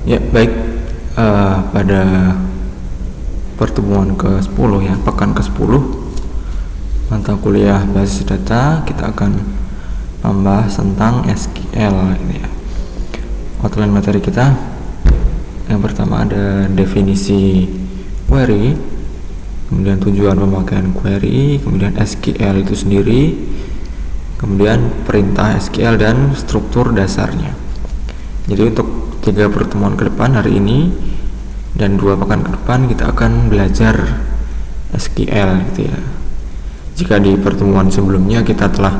Ya, baik. Pada pertemuan ke-10 ya, pekan ke-10 mata kuliah basis data, kita akan membahas tentang SQL gitu ya. Outline materi kita yang pertama ada definisi query, kemudian tujuan pemakaian query, kemudian SQL itu sendiri, kemudian perintah SQL dan struktur dasarnya. Jadi untuk 3 pertemuan ke depan, hari ini dan 2 pekan ke depan, kita akan belajar SQL gitu ya. Jika di pertemuan sebelumnya kita telah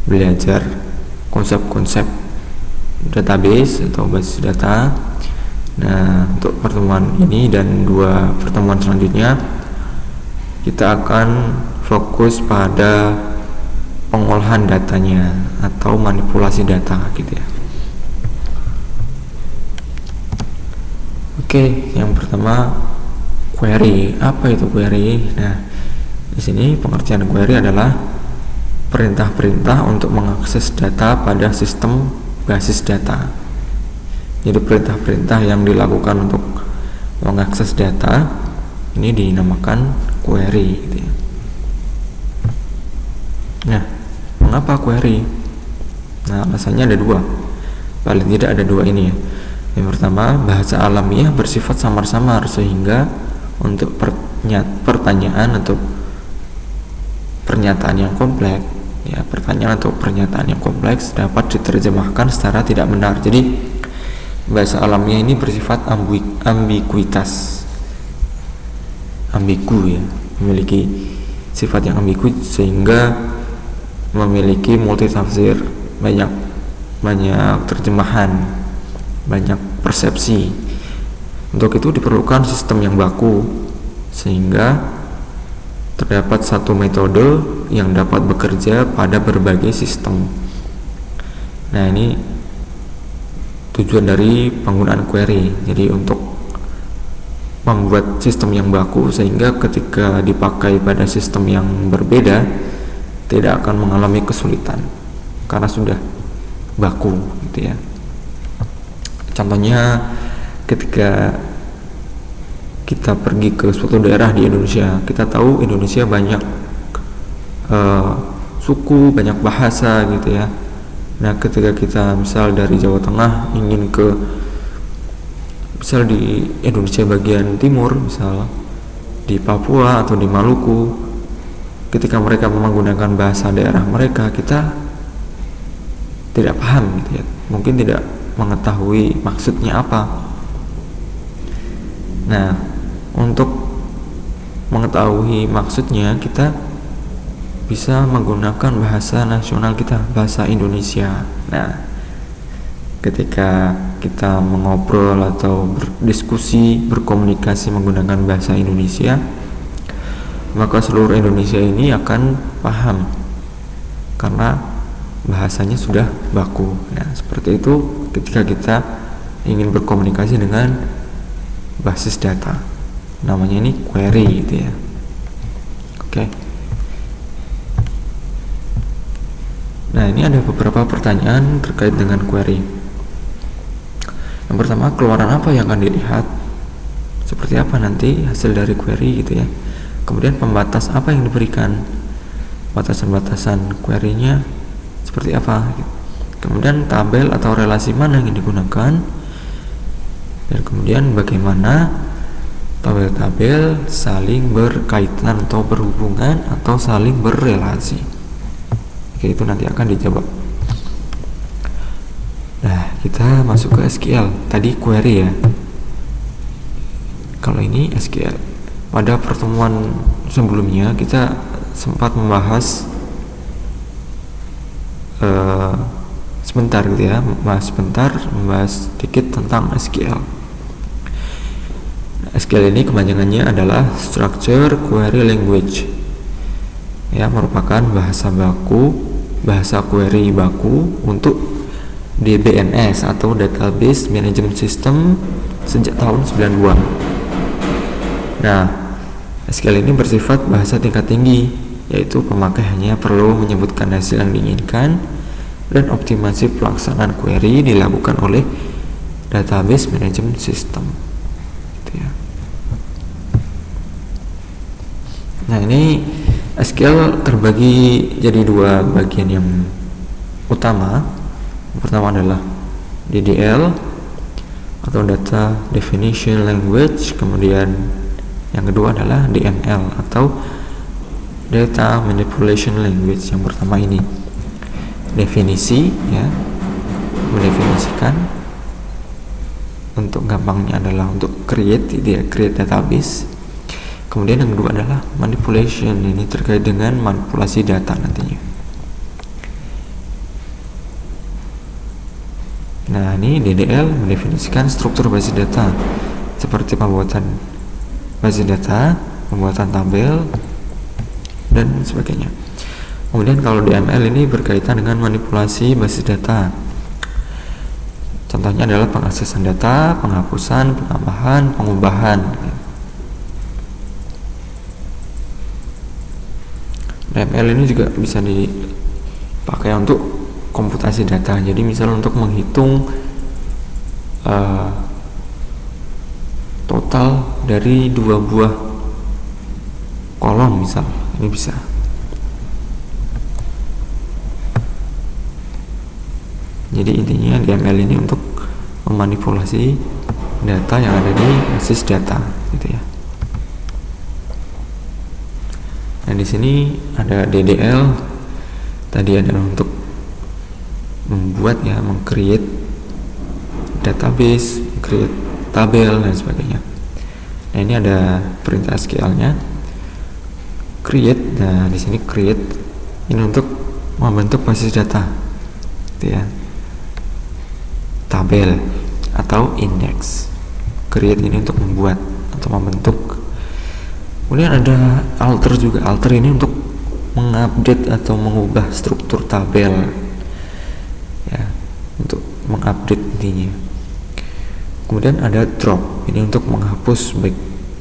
belajar konsep-konsep database atau basis data, nah untuk pertemuan ini dan 2 pertemuan selanjutnya kita akan fokus pada pengolahan datanya atau manipulasi data gitu ya. Oke, yang pertama query. Apa itu query? Nah, di sini pengertian query adalah perintah-perintah untuk mengakses data pada sistem basis data. Jadi perintah-perintah yang dilakukan untuk mengakses data ini dinamakan query gitu ya. Nah, mengapa query? Nah, alasannya ada 2. Paling tidak ada 2 ini ya. Yang pertama, bahasa alamiah bersifat samar-samar sehingga untuk pertanyaan atau pernyataan yang kompleks ya, pertanyaan atau pernyataan yang kompleks dapat diterjemahkan secara tidak benar. Jadi bahasa alamiah ini bersifat ambiguitas, ambigu ya, memiliki sifat yang ambigu sehingga memiliki multitafsir, banyak terjemahan, banyak persepsi. Untuk itu diperlukan sistem yang baku sehingga terdapat satu metode yang dapat bekerja pada berbagai sistem. Nah, ini tujuan dari penggunaan query. Jadi untuk membuat sistem yang baku sehingga ketika dipakai pada sistem yang berbeda tidak akan mengalami kesulitan karena sudah baku gitu ya. Contohnya ketika kita pergi ke suatu daerah di Indonesia, kita tahu Indonesia banyak suku, banyak bahasa gitu ya. Nah, ketika kita misal dari Jawa Tengah ingin ke misal di Indonesia bagian timur, misal di Papua atau di Maluku, ketika mereka menggunakan bahasa daerah mereka, kita tidak paham gitu ya. Mungkin tidak mengetahui maksudnya apa. Nah, untuk mengetahui maksudnya kita bisa menggunakan bahasa nasional kita, bahasa Indonesia. Nah, ketika kita mengobrol atau berdiskusi, berkomunikasi menggunakan bahasa Indonesia, maka seluruh Indonesia ini akan paham karena bahasanya sudah baku. Nah, seperti itu ketika kita ingin berkomunikasi dengan basis data, namanya ini query gitu ya. Oke. Nah, ini ada beberapa pertanyaan terkait dengan query. Yang pertama, keluaran apa yang akan dilihat? Seperti apa nanti hasil dari query gitu ya. Kemudian pembatas apa yang diberikan? Batasan-batasan query-nya seperti apa? Kemudian tabel atau relasi mana yang digunakan? Dan kemudian bagaimana tabel-tabel saling berkaitan atau berhubungan atau saling berrelasi? Oke, itu nanti akan dijawab. Nah, kita masuk ke SQL. Tadi query ya. Kalau ini SQL. Pada pertemuan sebelumnya kita sempat membahas sebentar gitu ya, membahas sedikit tentang SQL. SQL ini kepanjangannya adalah Structure Query Language ya, merupakan bahasa query baku untuk DBMS atau Database Management System sejak tahun 92. Nah, SQL ini bersifat bahasa tingkat tinggi, yaitu pemakai hanya perlu menyebutkan hasil yang diinginkan dan optimasi pelaksanaan query dilakukan oleh database management system gitu ya. Nah, ini SQL terbagi jadi dua bagian yang utama. Yang pertama adalah DDL atau Data Definition Language, kemudian yang kedua adalah DML atau Data Manipulation Language. Yang pertama ini definisi ya, mendefinisikan. Untuk gampangnya adalah untuk create database. Kemudian yang kedua adalah manipulation, ini terkait dengan manipulasi data nantinya. Nah, ini DDL mendefinisikan struktur basis data seperti pembuatan basis data, pembuatan tabel dan sebagainya. Kemudian kalau DML ini berkaitan dengan manipulasi basis data. Contohnya adalah pengaksesan data, penghapusan, penambahan, pengubahan. DML ini juga bisa dipakai untuk komputasi data. Jadi misal untuk menghitung total dari 2 buah kolom misal, ini bisa. Jadi intinya DML ini untuk memanipulasi data yang ada di basis data gitu ya. Nah, di sini ada DDL tadi adalah untuk membuat ya, meng-create database, create tabel dan sebagainya. Nah, ini ada perintah SQL-nya create. Nah, di sini create ini untuk membentuk basis data gitu ya, tabel atau index. Create ini untuk membuat atau membentuk. Kemudian ada alter juga. Alter ini untuk mengupdate atau mengubah struktur tabel ya, untuk mengupdate intinya. Kemudian ada drop, ini untuk menghapus, baik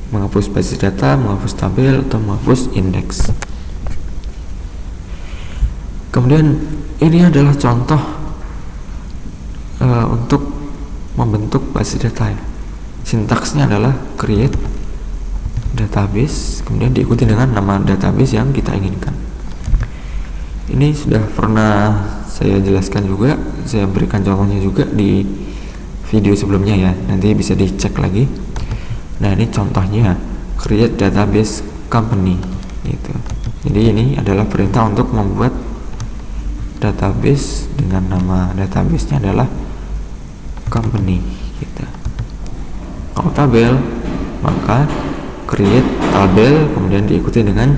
menghapus basis data, menghapus tabel atau menghapus indeks. Kemudian ini adalah contoh untuk membentuk basis data ya. Sintaksnya adalah create database, kemudian diikuti dengan nama database yang kita inginkan. Ini sudah pernah saya jelaskan juga, saya berikan contohnya juga di video sebelumnya ya, nanti bisa dicek lagi. Nah, ini contohnya create database company gitu. Jadi ini adalah perintah untuk membuat database dengan nama databasenya adalah company gitu. Kalau tabel maka create tabel kemudian diikuti dengan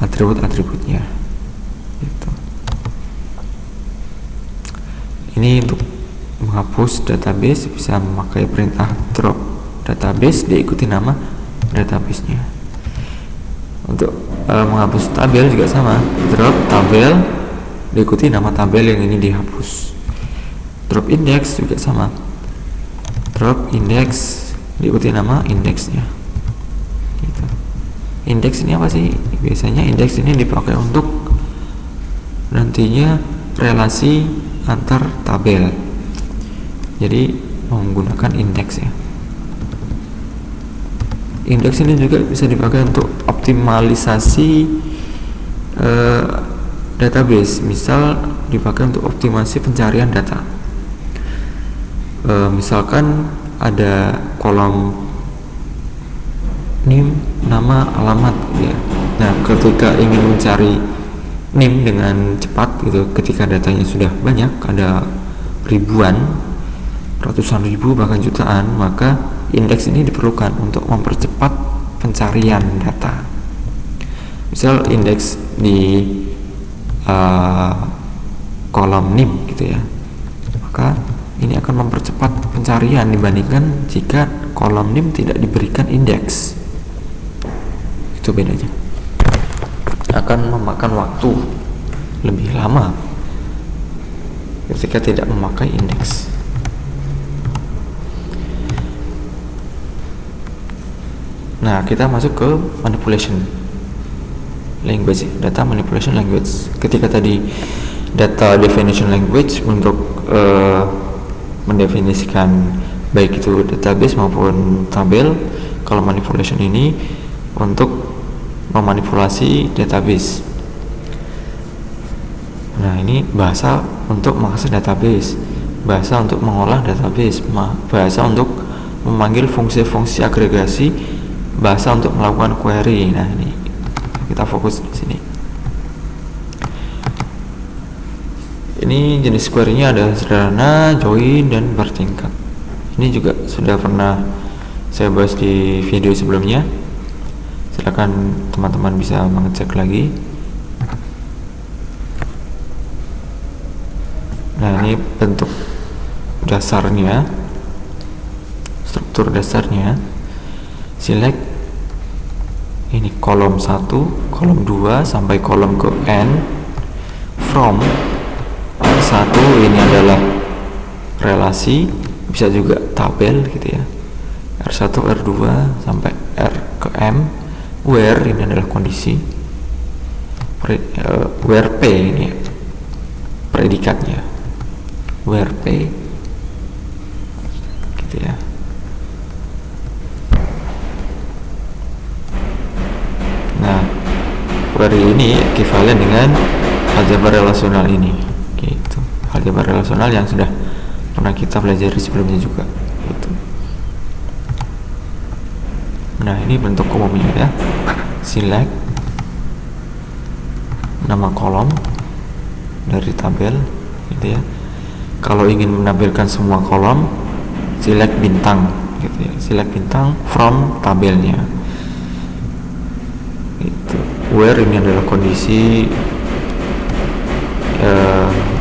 atribut-atributnya gitu. Ini untuk menghapus database bisa memakai perintah drop database diikuti nama databasenya. Untuk menghapus tabel juga sama, drop tabel diikuti nama tabel yang ini dihapus. Drop index juga sama, drop index diikuti nama indeksnya gitu. Indeks ini apa sih? Biasanya indeks ini dipakai untuk nantinya relasi antar tabel, jadi menggunakan indeks ya. Indeks ini juga bisa dipakai untuk optimalisasi database, misal dipakai untuk optimasi pencarian data. Misalkan ada kolom NIM, nama, alamat ya. Nah, ketika ingin mencari NIM dengan cepat gitu, ketika datanya sudah banyak, ada ribuan, ratusan ribu bahkan jutaan, maka indeks ini diperlukan untuk mempercepat pencarian data. Misal indeks di kolom NIM gitu ya, maka ini akan mempercepat pencarian dibandingkan jika kolom NIM tidak diberikan indeks. Itu bedanya, akan memakan waktu lebih lama ketika tidak memakai indeks. Nah, kita masuk ke manipulation language, data manipulation language. Ketika tadi data definition language untuk mendefinisikan baik itu database maupun tabel. Kalau manipulation ini untuk memanipulasi database. Nah, ini bahasa untuk mengakses database, bahasa untuk mengolah database, bahasa untuk memanggil fungsi-fungsi agregasi, bahasa untuk melakukan query. Nah, ini kita fokus di sini. Ini jenis query-nya ada sederhana, join, dan bertingkat. Ini juga sudah pernah saya bahas di video sebelumnya. Silakan teman-teman bisa mengecek lagi. Nah, ini bentuk dasarnya, struktur dasarnya. Select ini kolom 1, kolom 2 sampai kolom ke n. From 1 ini adalah relasi, bisa juga tabel gitu ya. R1, R2 sampai R ke M. Where ini adalah kondisi. Where P ini predikatnya. Where P gitu ya. Nah, query ini ekivalen dengan aljabar relasional ini gitu. Aljabar relasional yang sudah pernah kita pelajari sebelumnya juga gitu. Nah, ini bentuk umumnya ya. Select nama kolom dari tabel gitu ya. Kalau ingin menampilkan semua kolom, select bintang gitu ya. Select bintang from tabelnya gitu. Where ini adalah kondisi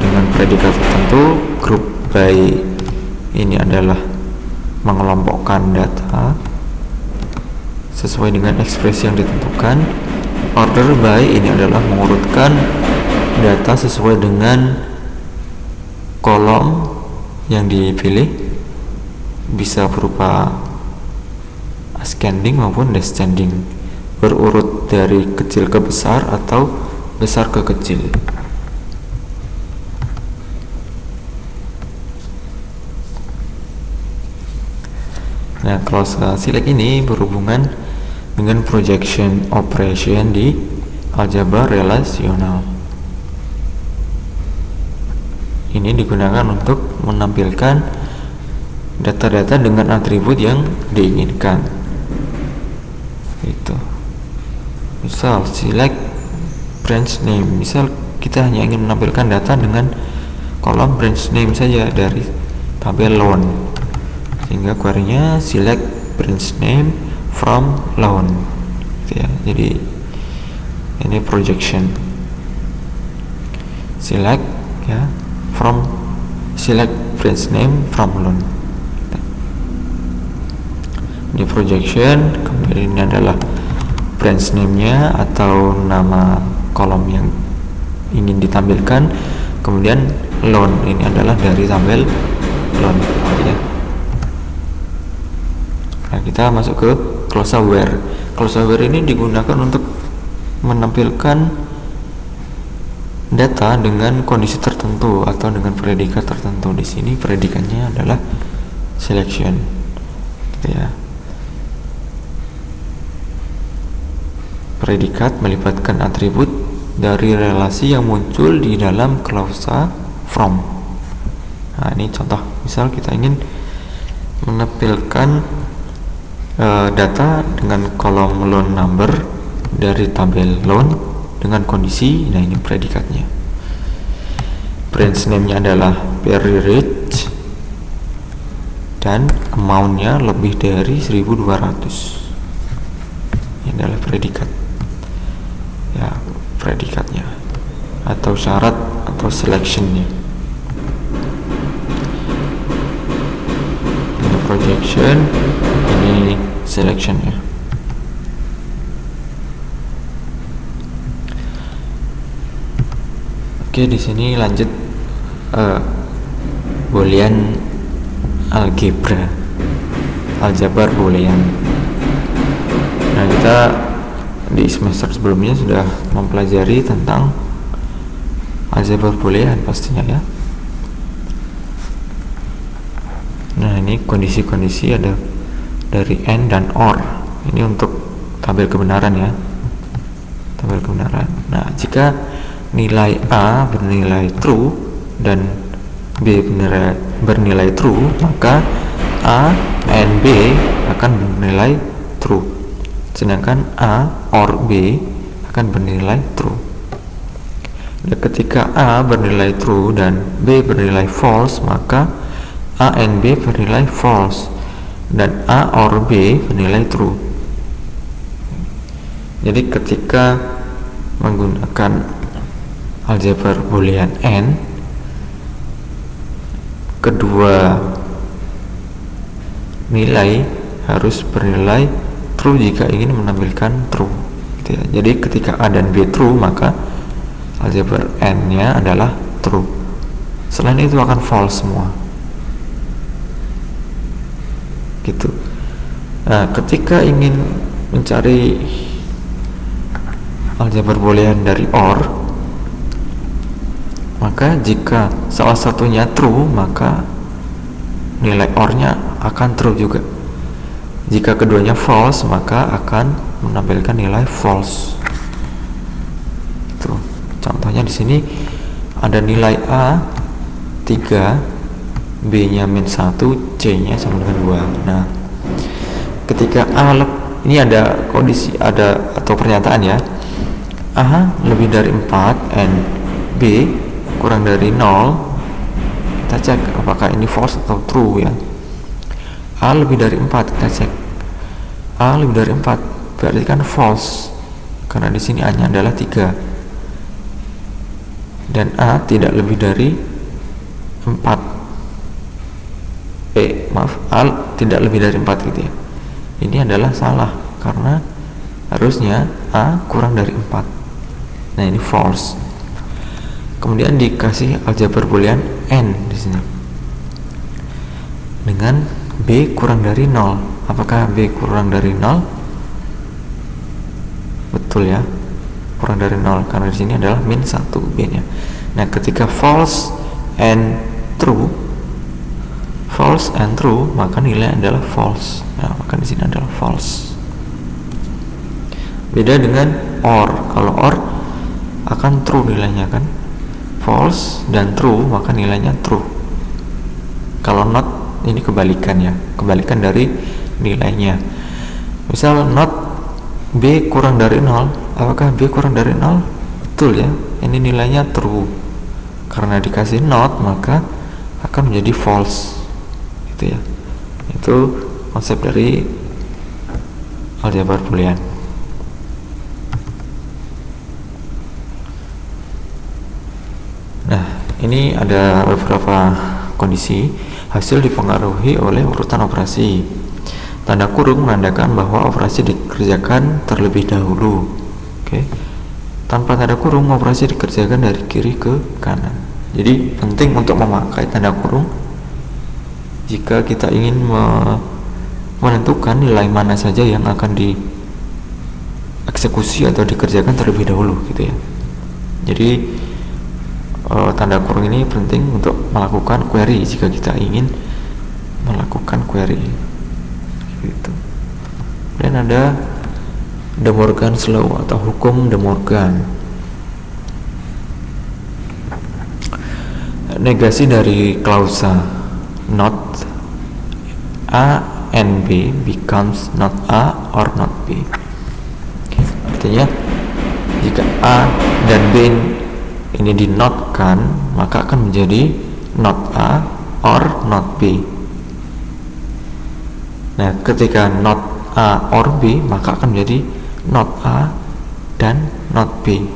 dengan predikat tertentu. Group by ini adalah mengelompokkan data sesuai dengan ekspresi yang ditentukan. Order by ini adalah mengurutkan data sesuai dengan kolom yang dipilih, bisa berupa ascending maupun descending, berurut dari kecil ke besar atau besar ke kecil. Nah, clause select ini berhubungan dengan projection operation di aljabar relasional. Ini digunakan untuk menampilkan data-data dengan atribut yang diinginkan. Itu. Misal select branch name. Misal kita hanya ingin menampilkan data dengan kolom branch name saja dari tabel loan. Sehingga query-nya select branch name from loan gitu ya. Jadi ini projection. Select ya from, select branch name from loan. Ini projection, kemudian ini adalah branch name-nya atau nama kolom yang ingin ditampilkan, kemudian loan ini adalah dari tabel loan ya. Nah, kita masuk ke clause where. Clause where ini digunakan untuk menampilkan data dengan kondisi tertentu atau dengan predikat tertentu. Di sini predikatnya adalah selection gitu ya. Predikat melibatkan atribut dari relasi yang muncul di dalam clause from. Nah, ini contoh. Misal kita ingin menampilkan data dengan kolom loan number dari tabel loan dengan kondisi. Nah, ini predikatnya. Branch name-nya adalah very rich dan amount-nya lebih dari 1.200. Ini adalah predikat ya, predikatnya atau syarat atau selection-nya. Ini projection, ini selection-nya. Oke, di sini lanjut Boolean algebra, aljabar Boolean. Nah, kita di semester sebelumnya sudah mempelajari tentang aljabar Boolean pastinya ya. ini kondisi-kondisi ada dari AND dan OR. Ini untuk tabel kebenaran ya, tabel kebenaran. Nah, jika nilai A bernilai true dan B bernilai true, maka A and B akan bernilai true, sedangkan A or B akan bernilai true. Dan ketika A bernilai true dan B bernilai false, maka A and B bernilai false dan A or B bernilai true. Jadi ketika menggunakan aljabar boolean AND, kedua nilai harus bernilai true jika ingin menampilkan true, gitu ya. Jadi ketika A dan B true, maka aljabar AND-nya adalah true. Selain itu akan false semua, gitu. Nah, ketika ingin mencari aljabar boolean dari OR, maka jika salah satunya true, maka nilai OR-nya akan true juga. Jika keduanya false, maka akan menampilkan nilai false. Itu contohnya di sini ada nilai A 3, B-nya -1, C-nya sama dengan 2. Nah, ketika A ini ada kondisi atau pernyataan ya, A lebih dari 4 and B kurang dari 0. Kita cek apakah ini false atau true ya. A lebih dari 4, kita cek A lebih dari 4 berarti kan false, karena di sini A-nya adalah 3 dan A tidak lebih dari 4. A tidak lebih dari 4 gitu ya. Ini adalah salah karena harusnya A kurang dari 4. Nah, ini false. Kemudian dikasih aljabar boolean AND di sini dengan B kurang dari 0. Apakah B kurang dari 0? Betul ya, kurang dari 0 karena di sini adalah -1 B-nya. Nah, ketika false and true, maka nilai adalah false. Nah, maka di sini adalah false. Beda dengan OR. Kalau OR akan true nilainya kan, false dan true maka nilainya true. Kalau not, ini kebalikan ya, kebalikan dari nilainya. Misal not B kurang dari 0, apakah B kurang dari 0? Betul ya, ini nilainya true. Karena dikasih not maka akan menjadi false, gitu ya. Itu konsep dari aljabar boolean. Nah, ini ada beberapa kondisi. Hasil dipengaruhi oleh urutan operasi. Tanda kurung menandakan bahwa operasi dikerjakan terlebih dahulu. Oke. Tanpa tanda kurung, operasi dikerjakan dari kiri ke kanan. Jadi penting untuk memakai tanda kurung jika kita ingin menentukan nilai mana saja yang akan dieksekusi atau dikerjakan terlebih dahulu, gitu ya. Jadi tanda kurung ini penting untuk melakukan query jika kita ingin melakukan query, gitu. Dan ada De Morgan's Law atau hukum De Morgan. Negasi dari klausa not A and B becomes not A or not B. Artinya jika A dan B ini dinotkan, maka akan menjadi not A or not B. Nah, ketika not A or B, maka akan menjadi not A dan not B.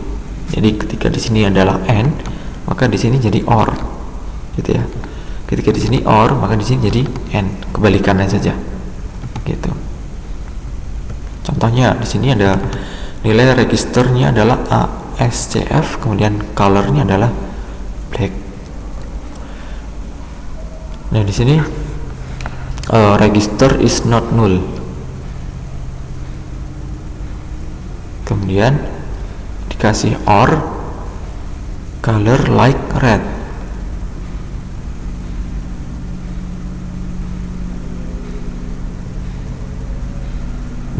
Jadi ketika di sini adalah AND, maka di sini jadi OR, gitu ya. Ketika di sini OR, maka di sini jadi AND, kebalikannya saja, gitu. Contohnya di sini ada nilai registernya adalah ASCF, kemudian colornya adalah black. Nah, di sini register is not null. Kemudian dikasih OR color like red.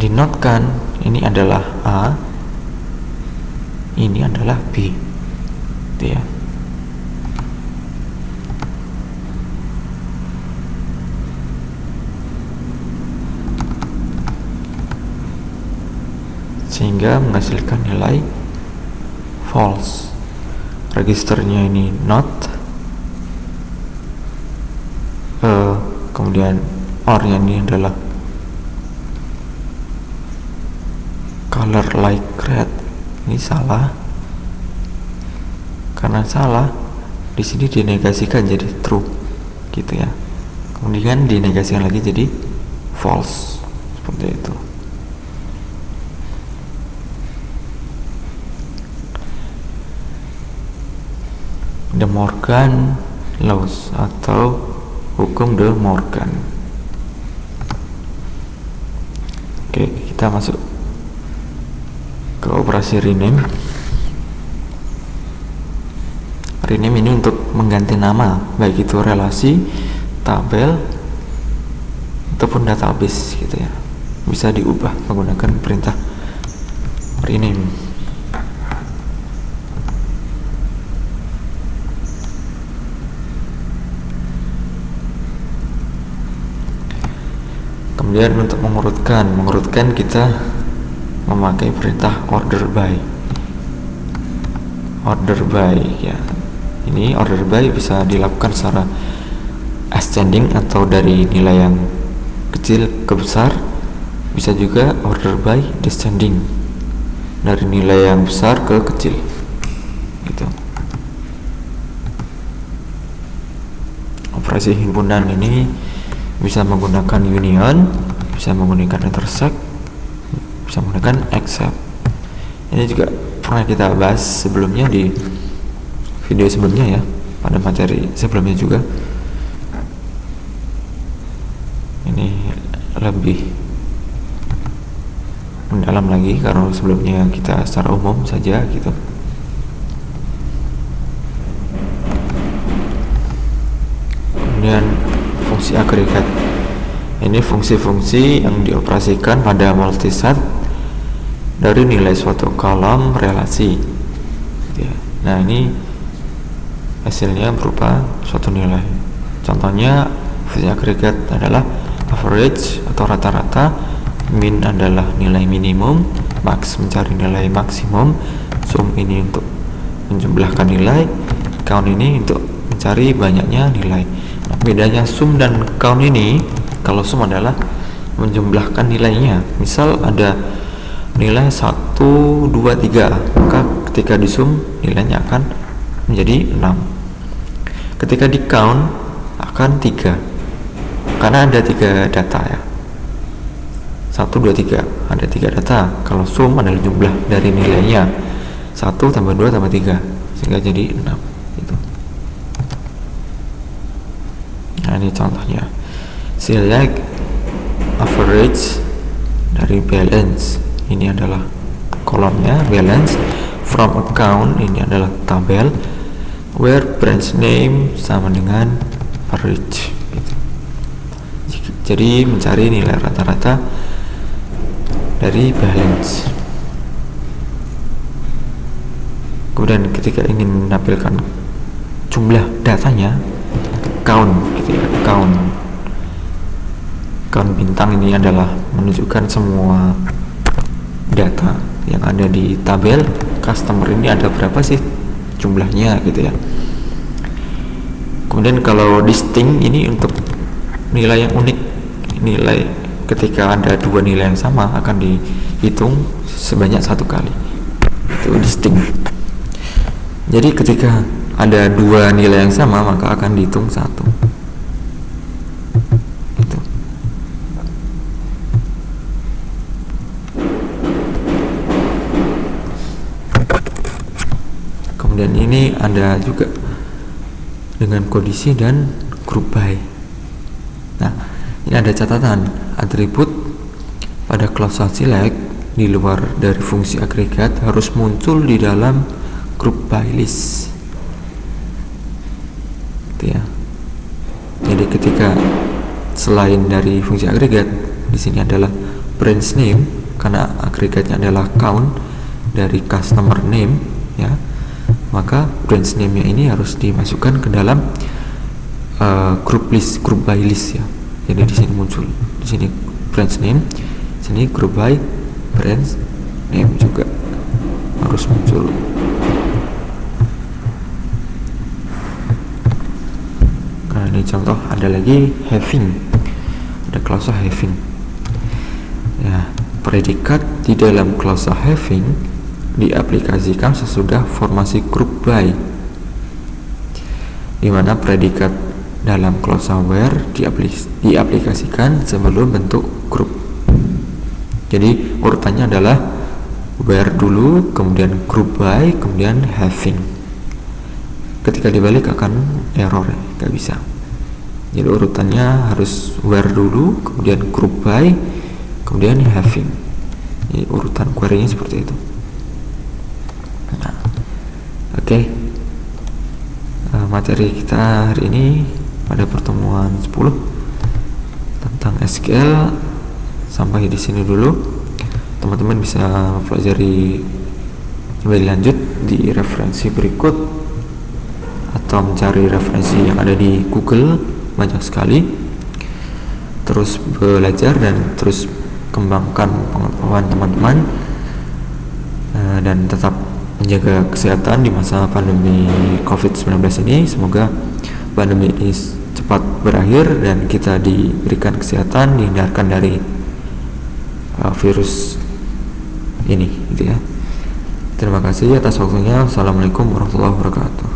dinotkan ini adalah A, ini adalah B, gitu ya. Sehingga menghasilkan nilai false. Registernya ini not, kemudian OR-nya ini adalah color like red. Ini salah, karena salah di sini dinegasikan jadi true, gitu ya. Kemudian dinegasikan lagi jadi false, seperti itu. De Morgan laws atau hukum De Morgan. Oke, kita masuk ke operasi rename. Rename ini untuk mengganti nama, baik itu relasi, tabel, ataupun database, gitu ya. Bisa diubah menggunakan perintah rename. Kemudian untuk mengurutkan kita memakai perintah order by ya. Ini order by bisa dilakukan secara ascending atau dari nilai yang kecil ke besar, bisa juga order by descending dari nilai yang besar ke kecil, gitu. Operasi himpunan ini bisa menggunakan union, bisa menggunakan intersect, bisa menggunakan except. Ini juga pernah kita bahas sebelumnya di video sebelumnya ya, pada materi sebelumnya juga. Ini lebih mendalam lagi karena sebelumnya kita secara umum saja, gitu. Kemudian fungsi agregat, ini fungsi-fungsi yang dioperasikan pada multiset dari nilai suatu kolom relasi, ya. Nah, ini hasilnya berupa suatu nilai. Contohnya fungsi agregat adalah average atau rata-rata, min adalah nilai minimum, max mencari nilai maksimum, sum ini untuk menjumlahkan nilai, count ini untuk mencari banyaknya nilai. Nah, bedanya sum dan count ini, kalau sum adalah menjumlahkan nilainya. Misal ada nilai 1, 2, 3, maka ketika di sum nilainya akan menjadi 6. Ketika di count akan 3, karena ada 3 data ya. 1, 2, 3, ada 3 data. Kalau sum adalah jumlah dari nilainya, 1 tambah 2 tambah 3, sehingga jadi 6, gitu. Nah, ini contohnya. Select average dari balance, ini adalah kolomnya balance. From account, ini adalah tabel. Where branch name sama dengan average, gitu. Jadi mencari nilai rata-rata dari balance. Kemudian ketika ingin menampilkan jumlah datanya, count, gitu ya. Count bintang ini adalah menunjukkan semua data yang ada di tabel customer ini ada berapa sih jumlahnya, gitu ya. Kemudian kalau distinct ini untuk nilai yang unik, nilai ketika ada 2 nilai yang sama akan dihitung sebanyak 1 kali, itu distinct. Jadi ketika ada 2 nilai yang sama maka akan dihitung 1. Itu. Kemudian ini ada juga dengan kondisi dan group by. Nah, ini ada catatan, atribut pada clause select di luar dari fungsi agregat harus muncul di dalam group by list, gitu ya. Jadi ketika selain dari fungsi agregat, di sini adalah branch name karena agregatnya adalah count dari customer name ya, maka branch name-nya ini harus dimasukkan ke dalam group by list ya. Jadi di sini muncul, di sini branch name, sini group by branch name juga harus muncul. Nah ini contoh, ada lagi having, ada klausa having ya. Predikat di dalam klausa having diaplikasikan sesudah formasi group by, dimana predikat dalam klausa where diaplikasikan sebelum bentuk grup. Jadi urutannya adalah where dulu, kemudian group by, kemudian having. Ketika dibalik akan error, nggak bisa. Jadi urutannya harus where dulu, kemudian group by, kemudian having. Jadi urutan query-nya seperti itu. Nah, oke. Materi kita hari ini pada pertemuan 10 tentang SQL sampai di sini dulu. Teman-teman bisa mempelajari lebih lanjut di referensi berikut atau mencari referensi yang ada di Google, banyak sekali. Terus belajar dan terus kembangkan pengetahuan teman-teman, dan tetap menjaga kesehatan di masa pandemi COVID-19 ini. Semoga pandemi ini cepat berakhir dan kita diberikan kesehatan, dihindarkan dari virus ini gitu ya. Terima kasih atas waktunya. Assalamualaikum warahmatullahi wabarakatuh.